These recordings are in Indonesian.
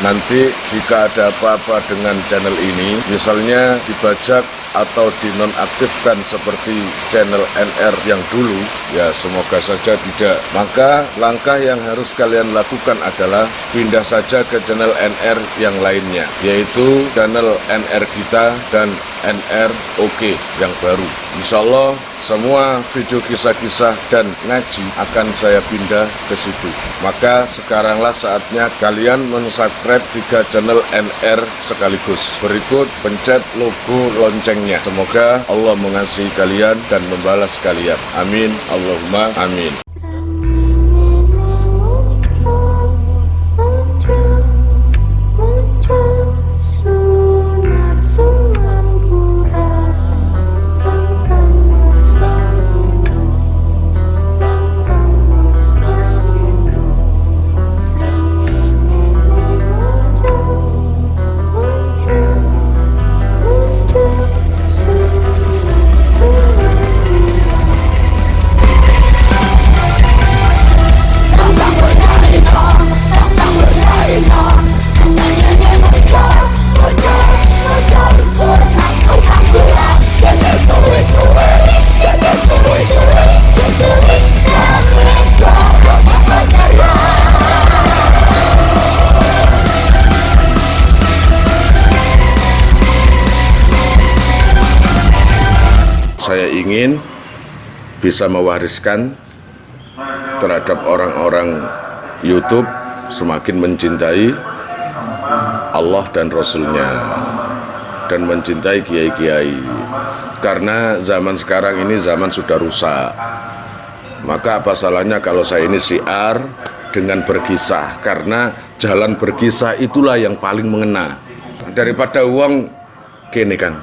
Nanti jika ada apa-apa dengan channel ini, misalnya dibajak atau dinonaktifkan seperti channel NR yang dulu, ya semoga saja tidak. Maka langkah yang harus kalian lakukan adalah pindah saja ke channel NR yang lainnya, yaitu channel NR kita dan NR OK yang baru. Insya Allah semua video kisah-kisah dan ngaji akan saya pindah ke situ. Maka sekaranglah saatnya kalian mensubscribe 3 channel NR sekaligus. Berikut pencet logo loncengnya. Semoga Allah mengasihi kalian dan membalas kalian. Amin. Allahumma amin. Saya ingin bisa mewariskan terhadap orang-orang YouTube semakin mencintai Allah dan Rasulnya dan mencintai kiai-kiai. Karena zaman sekarang ini zaman sudah rusak. Maka apa salahnya kalau saya ini syiar dengan berkisah, karena jalan berkisah itulah yang paling mengena. Daripada uang kene Kang,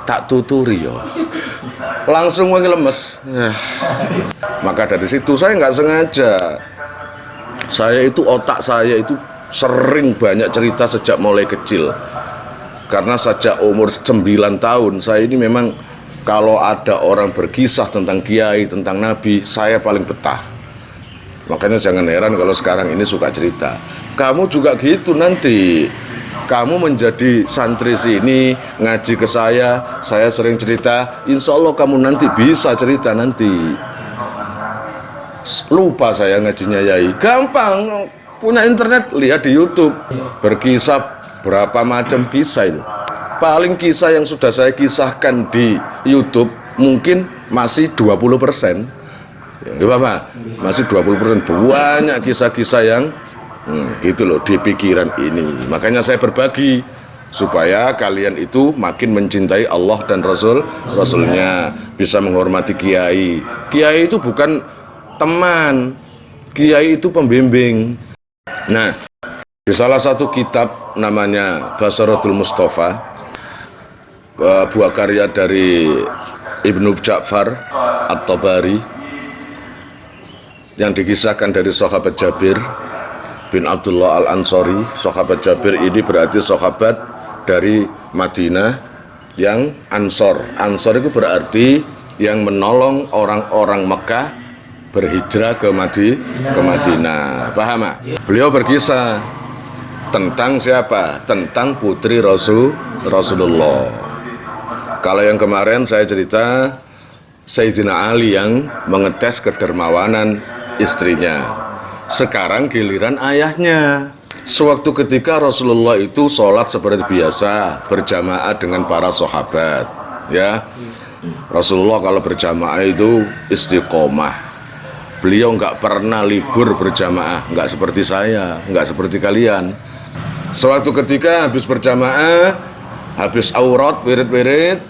tak tuturi yo, langsung wangi lemes. Maka dari situ saya nggak sengaja, saya itu otak saya itu sering banyak cerita sejak mulai kecil. Karena sejak umur 9 tahun saya ini memang kalau ada orang berkisah tentang kiai, tentang nabi, saya paling betah. Makanya jangan heran kalau sekarang ini suka cerita. Kamu juga gitu nanti. Kamu menjadi santri sini, ngaji ke saya sering cerita, insya Allah kamu nanti bisa cerita nanti. Lupa saya ngajinya Yai, gampang, punya internet, lihat di YouTube, berkisah berapa macam kisah itu. Paling kisah yang sudah saya kisahkan di YouTube mungkin masih 20%. Ya, Bapak, masih 20%, banyak kisah-kisah yang gitu loh di pikiran ini. Makanya saya berbagi supaya kalian itu makin mencintai Allah dan Rasulnya, bisa menghormati kiai. Kiai itu bukan teman, kiai itu pembimbing. Nah, di salah satu kitab namanya Basaratul Mustafa, buah karya dari Ibnu Ja'far At-Tabari, yang dikisahkan dari sahabat Jabir bin Abdullah Al-Ansari. Sahabat Jabir ini berarti sahabat dari Madinah yang Ansor. Ansor itu berarti yang menolong orang-orang Mekah berhijrah ke Madinah. Paham? Beliau berkisah tentang siapa? Tentang putri Rasulullah. Kalau yang kemarin saya cerita Sayyidina Ali yang mengetes kedermawanan istrinya. Sekarang giliran ayahnya. Sewaktu ketika Rasulullah itu sholat seperti biasa berjamaah dengan para sahabat, ya. Rasulullah kalau berjamaah itu istiqomah. Beliau nggak pernah libur berjamaah, nggak seperti saya, nggak seperti kalian. Sewaktu ketika habis berjamaah, habis aurat, wirid-wirid,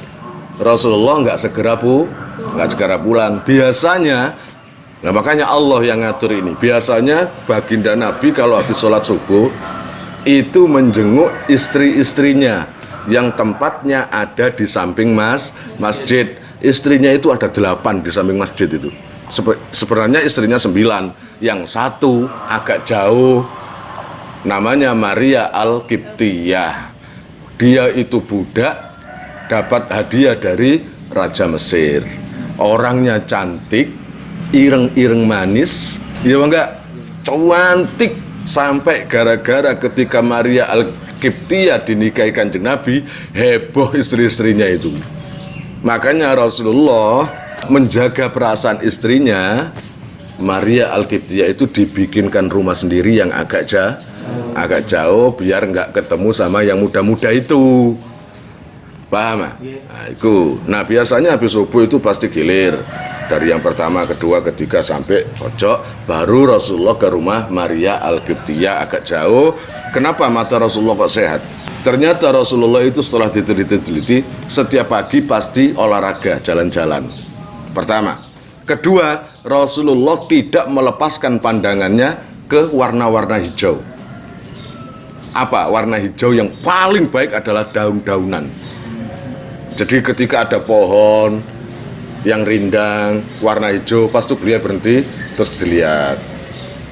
Rasulullah nggak segera pulang. Biasanya, nah makanya Allah yang ngatur ini. Biasanya baginda Nabi kalau habis sholat subuh itu menjenguk istri-istrinya yang tempatnya ada di samping masjid. Istrinya itu ada 8 di samping masjid itu. Sebenarnya istrinya 9, yang satu agak jauh, namanya Maria Al-Qibtiyah. Dia itu budak, dapat hadiah dari Raja Mesir. Orangnya cantik, ireng-ireng manis, ya enggak, cantik Sampai gara-gara ketika Maria Al-Qibtiyah dinikahi Kanjeng Nabi, heboh istri-istrinya itu. Makanya Rasulullah menjaga perasaan istrinya. Maria Al-Qibtiyah itu dibikinkan rumah sendiri yang agak jauh biar nggak ketemu sama yang muda-muda itu. Paham? Nah, itu. Nah, biasanya habis subuh itu pasti gilir. Dari yang pertama, kedua, ketiga sampai pojok, baru Rasulullah ke rumah Maria Al-Qibtiyah agak jauh. Kenapa mata Rasulullah kok sehat? Ternyata Rasulullah itu setelah diteliti, setiap pagi pasti olahraga, jalan-jalan. Pertama. Kedua, Rasulullah tidak melepaskan pandangannya ke warna-warna hijau. Apa? Warna hijau yang paling baik adalah daun-daunan. Jadi ketika ada pohon yang rindang, warna hijau, pas itu beliau berhenti, terus dilihat.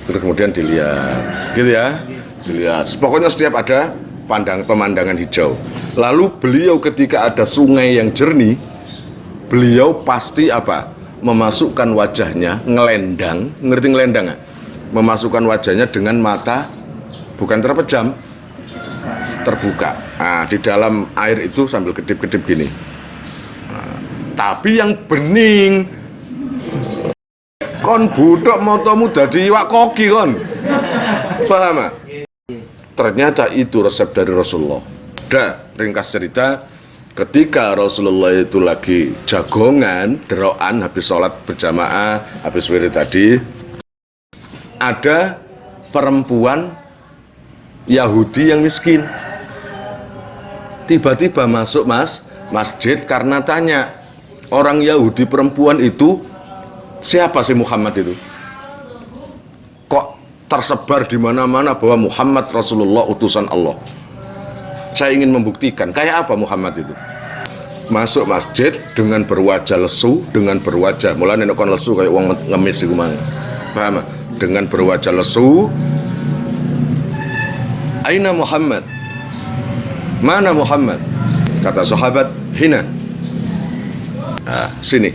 Terus kemudian dilihat. Gitu ya? Dilihat. Pokoknya setiap ada pemandangan hijau. Lalu beliau ketika ada sungai yang jernih, beliau pasti apa? Memasukkan wajahnya, ngelendang. Ngerti ngelendang gak? Memasukkan wajahnya dengan mata, bukan terpejam, terbuka. Nah, di dalam air itu sambil kedip-kedip gini. Nah, tapi yang bening, kon budok motomu dadi iwak koki kon. Paham gak? Ternyata itu resep dari Rasulullah. Ringkas cerita, ketika Rasulullah itu lagi jagongan, deroan habis sholat berjamaah, habis wirid tadi, ada perempuan Yahudi yang miskin. Tiba-tiba masuk masjid karena tanya, orang Yahudi perempuan itu, siapa sih Muhammad itu? Kok tersebar di mana-mana bahwa Muhammad Rasulullah utusan Allah? Saya ingin membuktikan, kayak apa Muhammad itu? Masuk masjid dengan berwajah lesu, dengan berwajah, mulanya nek kon lesu kayak wong ngemis iku mang. Paham? Dengan berwajah lesu. Aina Muhammad? Mana Muhammad? Kata sahabat, hina. Ah, sini.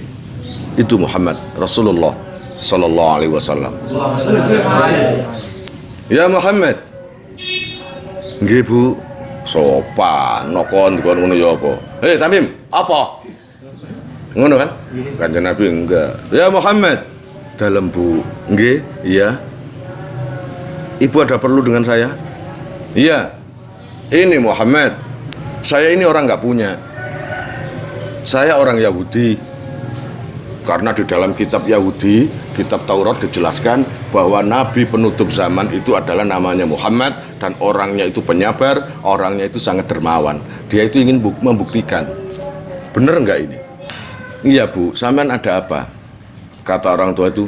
Itu Muhammad Rasulullah sallallahu alaihi wasallam. Ya Muhammad. Nggih Bu, sopan nokon ngono ya apa? Hei Tamim, apa? Ngono kan? Kanjeng Nabi enggak. Ya Muhammad. Dalam Bu. Nggih, iya. Ibu ada perlu dengan saya? Iya. Ini Muhammad, saya ini orang nggak punya. Saya orang Yahudi. Karena di dalam kitab Yahudi, kitab Taurat dijelaskan bahwa Nabi penutup zaman itu adalah namanya Muhammad, dan orangnya itu penyabar, orangnya itu sangat dermawan. Dia itu ingin membuktikan. Bener nggak ini? Iya Bu, sampean ada apa? Kata orang tua itu,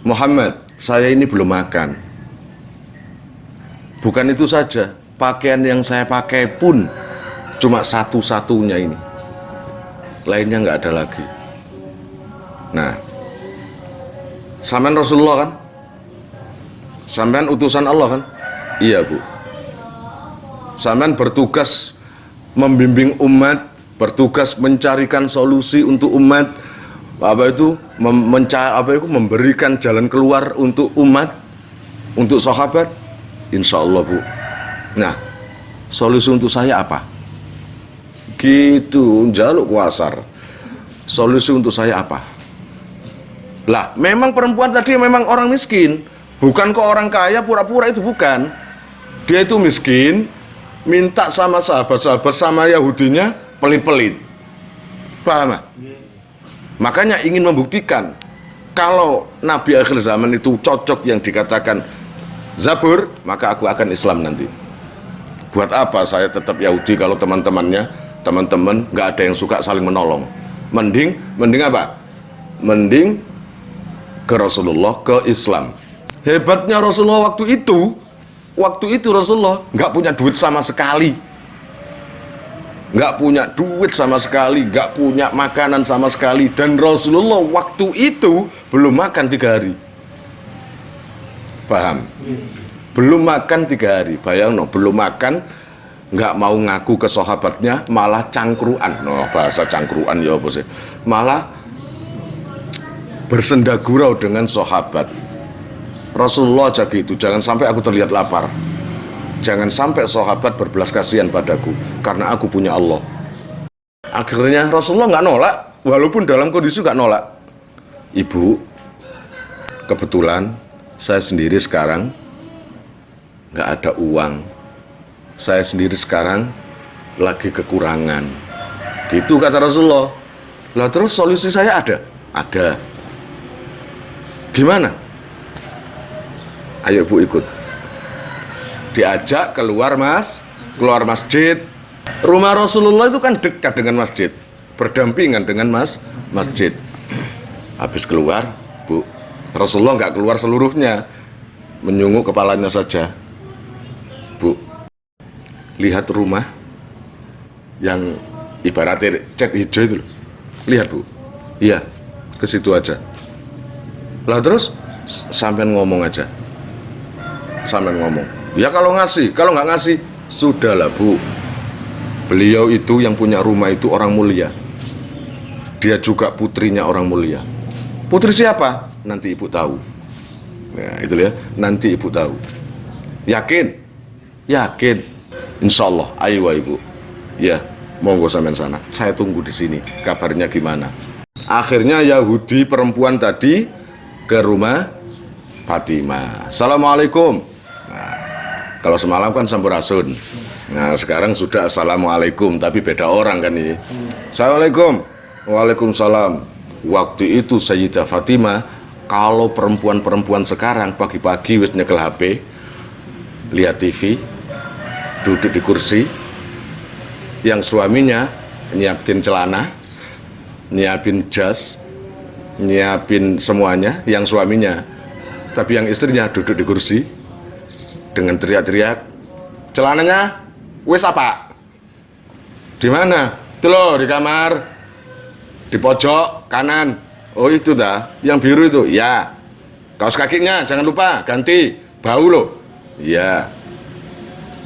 Muhammad, saya ini belum makan. Bukan itu saja, pakaian yang saya pakai pun cuma satu-satunya ini, lainnya nggak ada lagi. Nah, sampean Rasulullah kan? Sampean utusan Allah kan? Iya Bu. Sampean bertugas membimbing umat, bertugas mencarikan solusi untuk umat, memberikan jalan keluar untuk umat, untuk sahabat. Insya Allah Bu. Nah, solusi untuk saya apa? Gitu, jaluk kuasar. Solusi untuk saya apa? Lah, memang perempuan tadi memang orang miskin. Bukan kok orang kaya pura-pura, itu bukan. Dia itu miskin, minta sama sahabat-sahabat sama Yahudinya pelit-pelit. Paham? Makanya ingin membuktikan kalau Nabi akhir zaman itu cocok yang dikatakan Zabur, maka aku akan Islam nanti. Buat apa saya tetap Yahudi kalau teman-teman nggak ada yang suka saling menolong? Mending apa? Mending ke Rasulullah, ke Islam. Hebatnya Rasulullah waktu itu Rasulullah nggak punya duit sama sekali, nggak punya makanan sama sekali, dan Rasulullah waktu itu belum makan 3 hari. Paham? Belum makan 3 hari. Bayang no, belum makan, nggak mau ngaku ke sahabatnya, malah cangkruan. No, bahasa cangkruan ya apa sih? Malah bersenda gurau dengan sahabat. Rasulullah aja gitu, jangan sampai aku terlihat lapar. Jangan sampai sahabat berbelas kasihan padaku, karena aku punya Allah. Akhirnya Rasulullah nggak nolak, walaupun dalam kondisi nggak nolak. Ibu, kebetulan saya sendiri sekarang nggak ada uang. Saya sendiri sekarang lagi kekurangan. Gitu kata Rasulullah. Lah terus solusi saya ada? Ada. Gimana? Ayo Bu ikut. Diajak keluar masjid. Rumah Rasulullah itu kan dekat dengan masjid, berdampingan dengan masjid. Habis keluar, Bu, Rasulullah nggak keluar seluruhnya, menyunguk kepalanya saja. Bu, lihat rumah yang ibaratnya cat hijau itu loh. Lihat Bu. Iya, ke situ aja. Lah terus sampean ngomong aja. Sampean ngomong. Ya kalau ngasih, kalau nggak ngasih, sudahlah Bu. Beliau itu yang punya rumah itu orang mulia. Dia juga putrinya orang mulia. Putri siapa? Nanti Ibu tahu. Nah itu ya, nanti Ibu tahu. Yakin? Yakin. Insya Allah. Ayo Ibu. Ya, monggo sampean sana. Saya tunggu di sini. Kabarnya gimana? Akhirnya Yahudi perempuan tadi ke rumah Fatimah. Assalamualaikum. Nah, kalau semalam kan sampurasun. Nah, sekarang sudah assalamualaikum, tapi beda orang kan ini. Assalamualaikum. Waalaikumsalam. Waktu itu Sayyidah Fatimah, kalau perempuan-perempuan sekarang pagi-pagi wis nyekel HP, lihat TV, duduk di kursi, yang suaminya nyiapin celana, nyiapin jas, nyiapin semuanya, yang suaminya. Tapi yang istrinya duduk di kursi dengan teriak-teriak, celananya wes apa? Di mana? Itu loh, di kamar, di pojok kanan. Oh itu dah, yang biru itu. Ya. Kaos kakinya jangan lupa ganti, bau loh. Ya.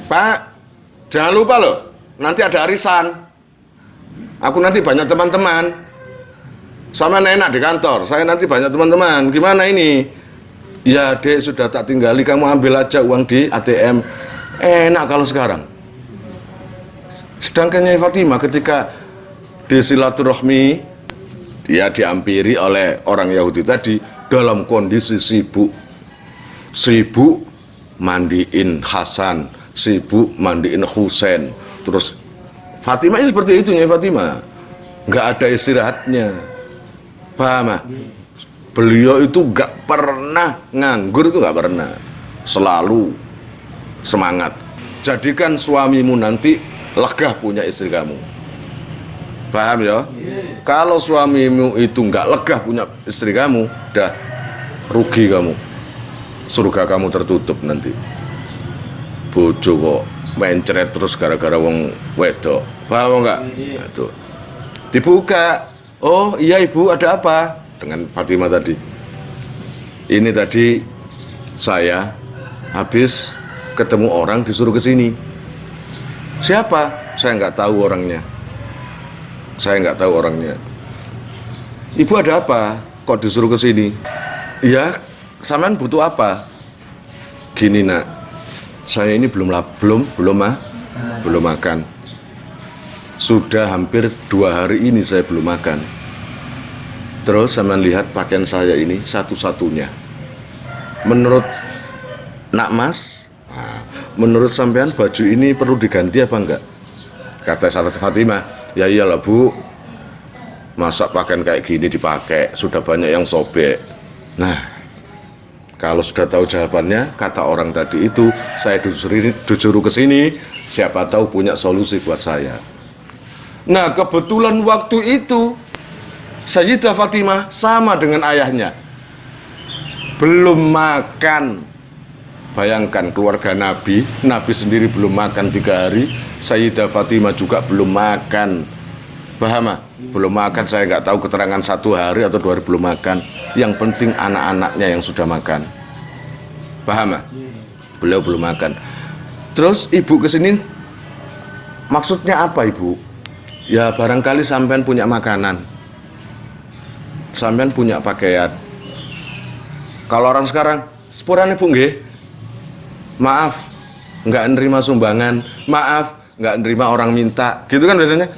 Pak, jangan lupa loh, nanti ada arisan. Aku nanti banyak teman-teman. Sama enak di kantor, saya nanti banyak teman-teman. Gimana ini? Ya Dek, sudah tak tinggali, kamu ambil aja uang di ATM. Enak kalau sekarang. Sedangkan Nyai Fatimah ketika di silaturahmi, dia diampiri oleh orang Yahudi tadi dalam kondisi sibuk. Sibuk mandiin Hasan, sibuk mandiin Husain. Terus Fatimah seperti itu, Nyai Fatimah. Nggak ada istirahatnya. Paham? Beliau itu nggak pernah nganggur, itu nggak pernah. Selalu semangat. Jadikan suamimu nanti lega punya istri kamu. Paham ya? Kalau suamimu itu nggak lega punya istri kamu, dah rugi kamu. Surga kamu tertutup nanti. Bojo kok main ceret terus gara-gara wong wedok. Paham nggak? Nah, tuh. Dibuka. Oh iya Ibu, ada apa? Dengan Fatimah tadi. Ini tadi saya habis ketemu orang disuruh ke sini. Siapa? Saya nggak tahu orangnya. Saya nggak tahu orangnya. Ibu ada apa? Kok disuruh ke sini? Iya, sampean butuh apa? Gini Nak, saya ini belum makan. Sudah hampir 2 hari ini saya belum makan. Terus sampean lihat pakaian saya ini satu-satunya. Menurut Nak Mas, menurut sampean baju ini perlu diganti apa enggak? Kata Sayyidah Fatimah, ya iyalah Bu, masa pakaian kayak gini dipakai, sudah banyak yang sobek. Nah, kalau sudah tahu jawabannya, kata orang tadi itu, saya disuruh ke sini, siapa tahu punya solusi buat saya. Nah, kebetulan waktu itu Sayyidah Fatimah sama dengan ayahnya, belum makan. Bayangkan keluarga Nabi sendiri belum makan 3 hari, Sayyidah Fatimah juga belum makan. Paham? Belum makan, saya nggak tahu keterangan 1 hari atau 2 hari belum makan. Yang penting anak-anaknya yang sudah makan. Paham? Beliau belum makan. Terus ibu kesini, maksudnya apa Ibu? Ya barangkali sampean punya makanan, sampean punya pakaian. Kalau orang sekarang, Sepurane Bu nggih. Maaf, nggak nerima sumbangan. Maaf, nggak nerima orang minta. Gitu kan biasanya?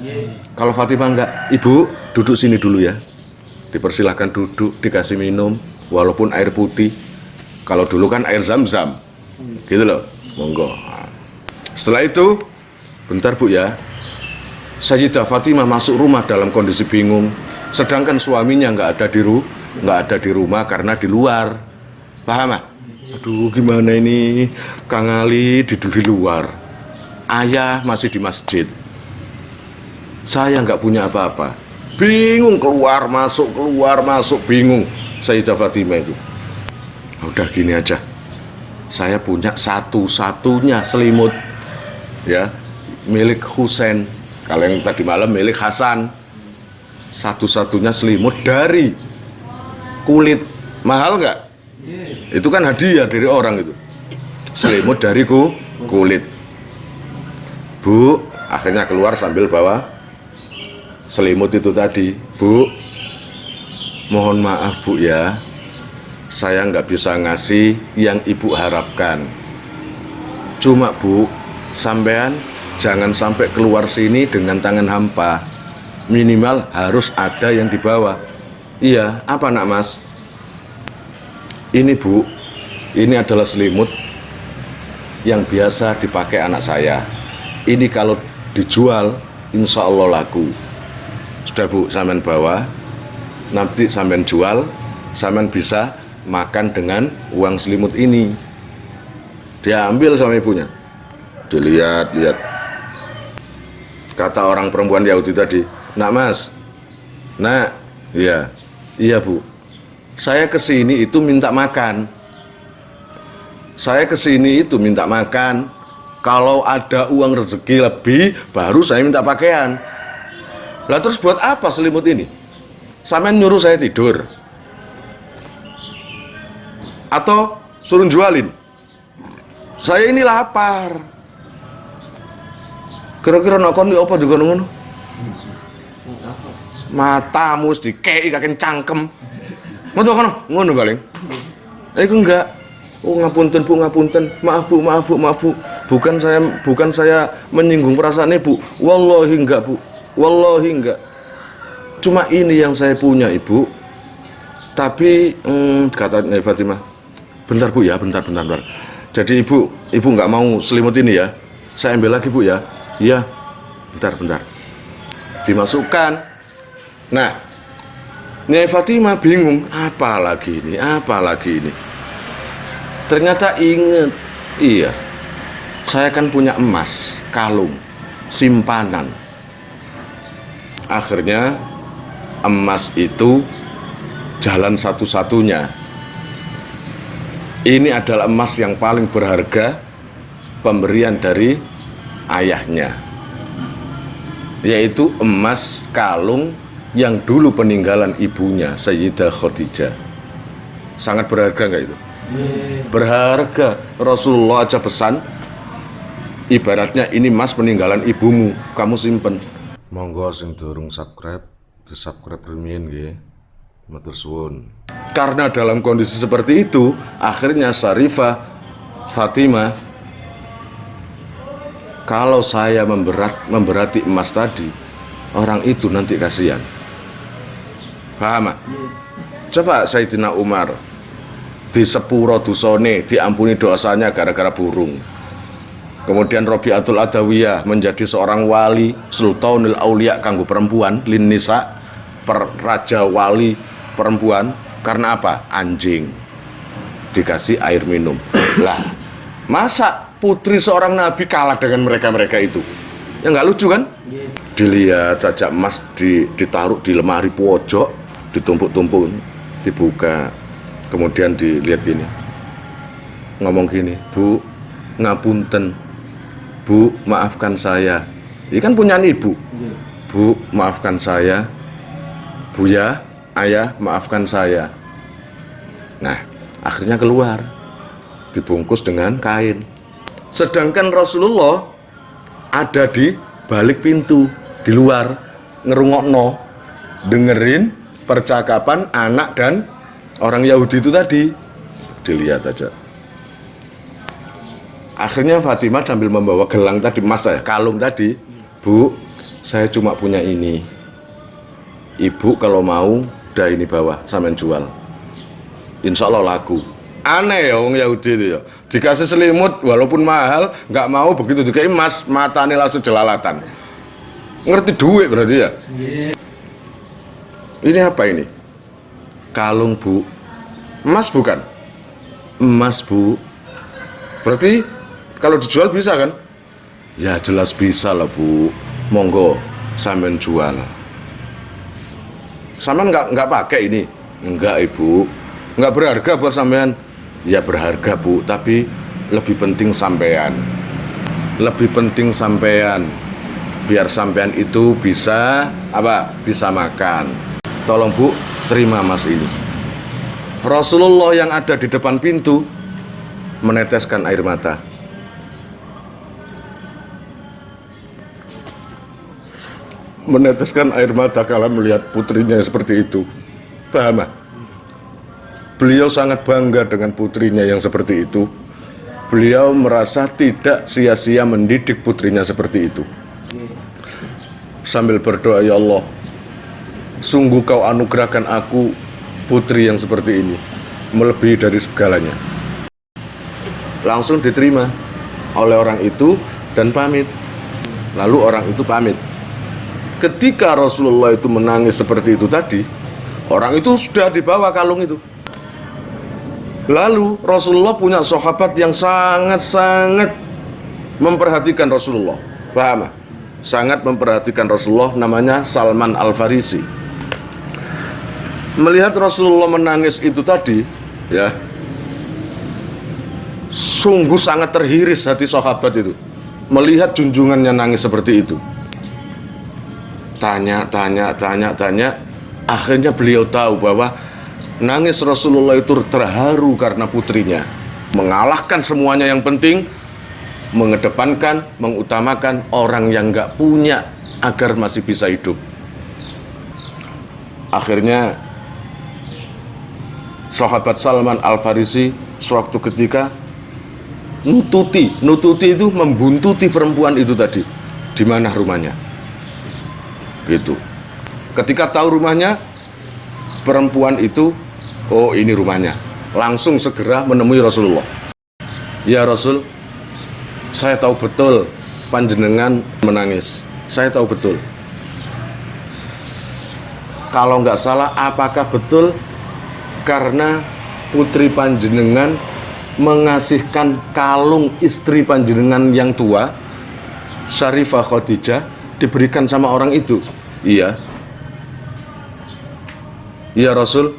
Kalau Fatimah nggak, Ibu duduk sini dulu ya. Dipersilahkan duduk, dikasih minum, walaupun air putih. Kalau dulu kan air zam-zam. Gitu loh, monggo. Setelah itu, bentar Bu ya. Sayyidah Fatimah masuk rumah dalam kondisi bingung. Sedangkan suaminya nggak ada di rumah karena di luar. Paham? Aduh, gimana ini? Kang Ali di luar. Ayah masih di masjid. Saya nggak punya apa-apa. Bingung keluar masuk bingung. Sayyidah Fatimah itu. Udah gini aja. Saya punya satu-satunya selimut ya, milik Husain. Kalau yang tadi malam milik Hasan. Satu-satunya selimut dari kulit. Mahal nggak? Itu kan hadiah dari orang itu. Selimut dari kulit. Bu, akhirnya keluar sambil bawa selimut itu tadi. Bu, mohon maaf Bu ya, saya nggak bisa ngasih yang Ibu harapkan. Cuma Bu, sampean jangan sampai keluar sini dengan tangan hampa. Minimal harus ada yang dibawa. Iya, apa nak Mas? Ini Bu, ini adalah selimut yang biasa dipakai anak saya. Ini kalau dijual, insya Allah laku. Sudah Bu, sampean bawa. Nanti sampean jual, sampean bisa makan dengan uang selimut ini. Dia ambil sama ibunya. Dilihat-lihat. Kata orang perempuan Yahudi tadi, nak Mas, nak, iya Bu, saya kesini itu minta makan. Saya kesini itu minta makan. Kalau ada uang rezeki lebih, baru saya minta pakaian. Lah terus buat apa selimut ini? Sampean nyuruh saya tidur? Atau suruh jualin? Saya ini lapar. Kira-kira nakon di apa juga ngono? Matamu dikei kakek cangkem. Mau kono ngono paling. Iku enggak. Oh ngapunten Bu, ngapunten. Maaf Bu. Bukan saya menyinggung perasaan Ibu. Wallahi enggak Bu. Wallahi enggak. Cuma ini yang saya punya Ibu. Tapi kata Fatimah, bentar Bu ya, bentar. Jadi Ibu nggak mau selimut ini ya. Saya ambil lagi Bu ya. Iya. Bentar. Dimasukkan. Nah, Nyai Fatimah bingung, apa lagi ini? Ternyata inget, iya, saya kan punya emas, kalung, simpanan. Akhirnya emas itu jalan satu-satunya. Ini adalah emas yang paling berharga, pemberian dari ayahnya, yaitu emas kalung yang dulu peninggalan ibunya Sayyidah Khadijah. Sangat berharga enggak itu? Berharga. Rasulullah aja pesan, ibaratnya ini emas peninggalan ibumu, kamu simpen. Monggo sing durung subscribe, di-subscribe rumiyin nggih. Matur suwun. Karena dalam kondisi seperti itu, akhirnya Syarifah Fatimah, kalau saya memberati emas tadi, orang itu nanti kasihan. Paham? Coba Sayyidina Umar di sepuro dosane diampuni dosanya gara-gara burung. Kemudian Rabi'atul Adawiyah menjadi seorang wali, Sultanul Aulia kanggo perempuan, lin nisa, raja wali perempuan, karena apa? Anjing dikasih air minum. Lah, masa putri seorang nabi kalah dengan mereka itu? Ya nggak lucu kan? Dilihat saja emas ditaruh di lemari pojok, ditumpuk-tumpuk, dibuka, kemudian dilihat gini, ngomong gini, Bu, ngapunten, Bu, maafkan saya. Ini kan punya ibu. Bu, maafkan saya. Bu ya, ayah, maafkan saya. Nah, akhirnya keluar, dibungkus dengan kain. Sedangkan Rasulullah ada di balik pintu, di luar, ngerungokno, dengerin percakapan anak dan orang Yahudi itu tadi. dilihat aja. Akhirnya Fatimah sambil membawa gelang tadi, mas saya, kalung tadi, Bu, saya cuma punya ini. Ibu kalau mau, udah ini bawa, sampean jual. Insya Allah laku. Aneh ya orang Yahudi itu ya. Dikasih selimut, walaupun mahal, nggak mau begitu juga emas, matanya langsung jelalatan. Ngerti duit berarti ya? Ini apa ini? Kalung, Bu. Emas bukan? Emas, Bu. Berarti kalau dijual bisa kan? Ya jelas bisa lah, Bu. Monggo sampean jual. Sampean nggak pakai ini? Enggak, Ibu. Nggak berharga buat sampean. Ya berharga, Bu, tapi lebih penting sampean. Lebih penting sampean. Biar sampean itu bisa apa? Bisa makan. Tolong, Bu, terima mas ini. Rasulullah yang ada di depan pintu meneteskan air mata. Meneteskan air mata kalau melihat putrinya seperti itu. Paham? Beliau sangat bangga dengan putrinya yang seperti itu. Beliau merasa tidak sia-sia mendidik putrinya seperti itu. Sambil berdoa, ya Allah, sungguh kau anugerahkan aku putri yang seperti ini, melebihi dari segalanya. Langsung diterima oleh orang itu dan pamit. Lalu orang itu pamit. Ketika Rasulullah itu menangis seperti itu tadi, orang itu sudah dibawa kalung itu. Lalu Rasulullah punya sahabat yang sangat-sangat memperhatikan Rasulullah. Paham? Sangat memperhatikan Rasulullah, namanya Salman Al-Farisi. Melihat Rasulullah menangis itu tadi, ya, sungguh sangat terhiris hati sahabat itu. Melihat junjungannya nangis seperti itu. Tanya, akhirnya beliau tahu bahwa nangis Rasulullah itu terharu karena putrinya mengalahkan semuanya yang penting, mengedepankan, mengutamakan orang yang nggak punya agar masih bisa hidup. Akhirnya sahabat Salman Al-Farisi suatu ketika nututi itu membuntuti perempuan itu tadi. Di mana rumahnya? Gitu. Ketika tahu rumahnya, perempuan itu, oh ini rumahnya. Langsung segera menemui Rasulullah. Ya Rasul, saya tahu betul panjenengan menangis. Saya tahu betul. Kalau nggak salah, apakah betul karena putri panjenengan mengasihkan kalung istri panjenengan yang tua, Syarifah Khadijah, diberikan sama orang itu? Iya. Ya Rasul,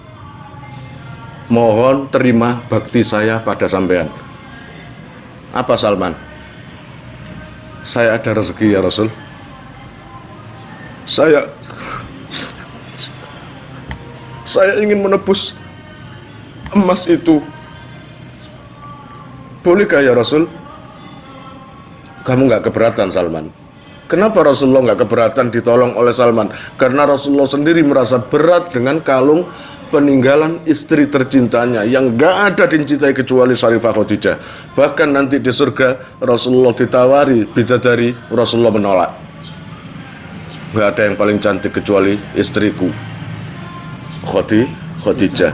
mohon terima bakti saya pada sampean. Apa Salman? Saya ada rezeki ya Rasul. Saya ingin menebus emas itu. Bolehkah ya Rasul? Kamu nggak keberatan Salman? Kenapa Rasulullah nggak keberatan ditolong oleh Salman? Karena Rasulullah sendiri merasa berat dengan kalung peninggalan istri tercintanya yang nggak ada dicintai kecuali Syarifah Khadijah. Bahkan nanti di surga Rasulullah ditawari bidadari, Rasulullah menolak. Nggak ada yang paling cantik kecuali istriku Khadijah.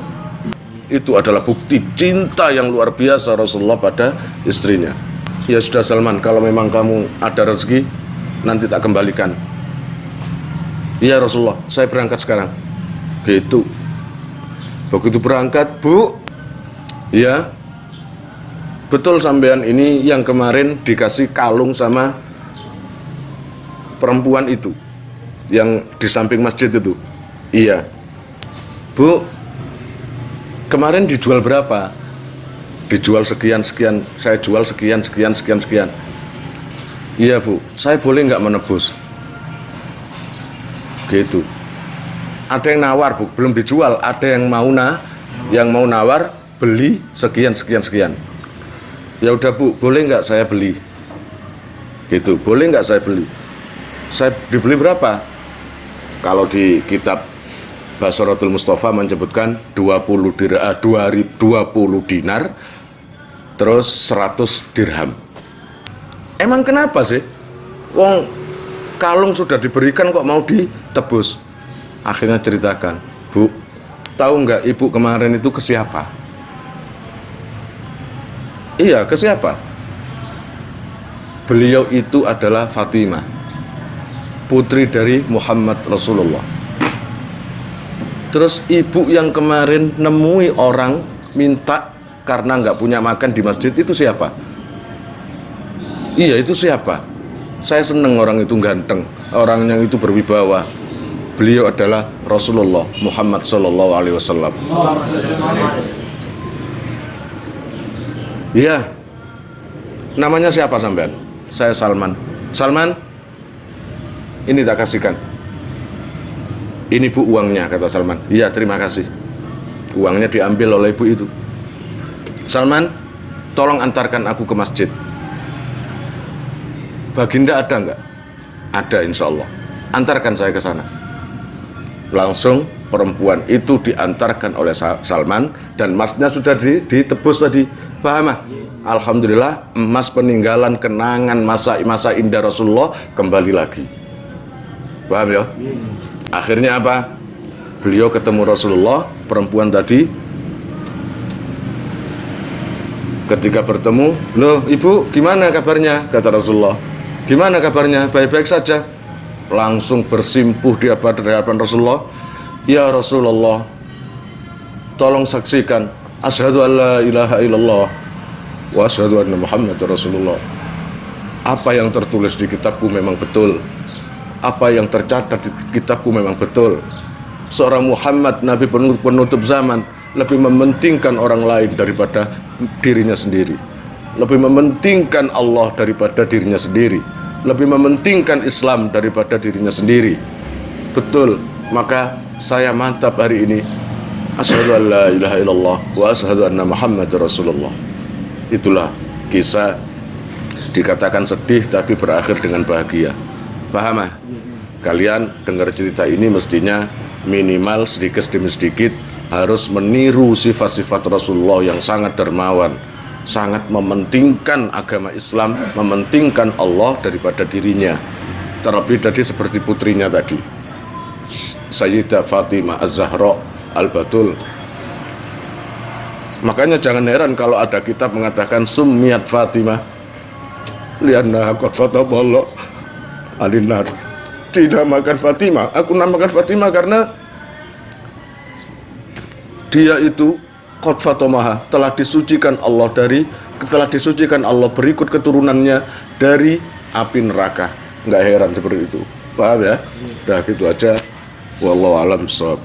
Itu adalah bukti cinta yang luar biasa Rasulullah pada istrinya. Ya sudah Salman, kalau memang kamu ada rezeki, nanti tak kembalikan. Iya Rasulullah, saya berangkat sekarang. Gitu. Begitu berangkat, Bu, ya, betul sampean ini yang kemarin dikasih kalung sama perempuan itu, yang di samping masjid itu. Iya. Bu, kemarin dijual berapa? Dijual sekian, saya jual sekian. Iya Bu, saya boleh nggak menebus? Gitu. Ada yang nawar Bu, belum dijual. Ada yang mau nawar beli sekian. Ya udah Bu, boleh nggak saya beli? Gitu, boleh nggak saya beli? Saya dibeli berapa? Kalau di kitab Basaratul Mustafa menyebutkan 20 dinar terus 100 dirham. Emang kenapa sih? Wong kalung sudah diberikan kok mau ditebus? Akhirnya ceritakan, Bu, tahu nggak ibu kemarin itu ke siapa? Iya, ke siapa? Beliau itu adalah Fatimah, putri dari Muhammad Rasulullah. Terus ibu yang kemarin nemui orang minta karena nggak punya makan di masjid itu siapa? Iya, itu siapa? Saya seneng orang itu ganteng, orang yang itu berwibawa. Beliau adalah Rasulullah Muhammad Sallallahu Alaihi Wasallam. Iya, namanya siapa sampean? Saya Salman. Salman, ini tak kasihkan. Ini Bu uangnya, kata Salman. Iya, terima kasih. Uangnya diambil oleh ibu itu. Salman, tolong antarkan aku ke masjid. Baginda ada nggak? Ada, insya Allah. Antarkan saya ke sana. Langsung perempuan itu diantarkan oleh Salman dan emasnya sudah ditebus tadi. Paham? Alhamdulillah, emas peninggalan kenangan masa indah Rasulullah kembali lagi. Paham ya? Akhirnya apa? Beliau ketemu Rasulullah, perempuan tadi. Ketika bertemu, loh ibu gimana kabarnya? Kata Rasulullah. Gimana kabarnya? Baik-baik saja. Langsung bersimpuh di hadapan Rasulullah. Ya Rasulullah, tolong saksikan asyhadu an la ilaha illallah wa asyhadu anna Muhammadar Rasulullah. Apa yang tertulis di kitabku memang betul. Apa yang tercatat di kitabku memang betul. Seorang Muhammad, Nabi penutup zaman, lebih mementingkan orang lain daripada dirinya sendiri. Lebih mementingkan Allah daripada dirinya sendiri. Lebih mementingkan Islam daripada dirinya sendiri. Betul, maka saya mantap hari ini. Asyhadu an la ilaha illallah wa asyhadu anna Muhammadar Rasulullah. Itulah kisah dikatakan sedih tapi berakhir dengan bahagia. Paham? Kalian dengar cerita ini mestinya minimal sedikit demi sedikit harus meniru sifat-sifat Rasulullah yang sangat dermawan, sangat mementingkan agama Islam, mementingkan Allah daripada dirinya. Terlebih tadi seperti putrinya tadi, Sayyidah Fatimah Az-Zahra Al-Batul. Makanya jangan heran kalau ada kitab mengatakan Summiyat Fatimah lianna qad fataballah alinar. Dinamakan Fatimah, aku namakan Fatimah karena dia itu qad fatamaha, telah disucikan Allah berikut keturunannya dari api neraka. Nggak heran seperti itu. Paham ya? Udah gitu aja. Wallahu a'lam bishawab.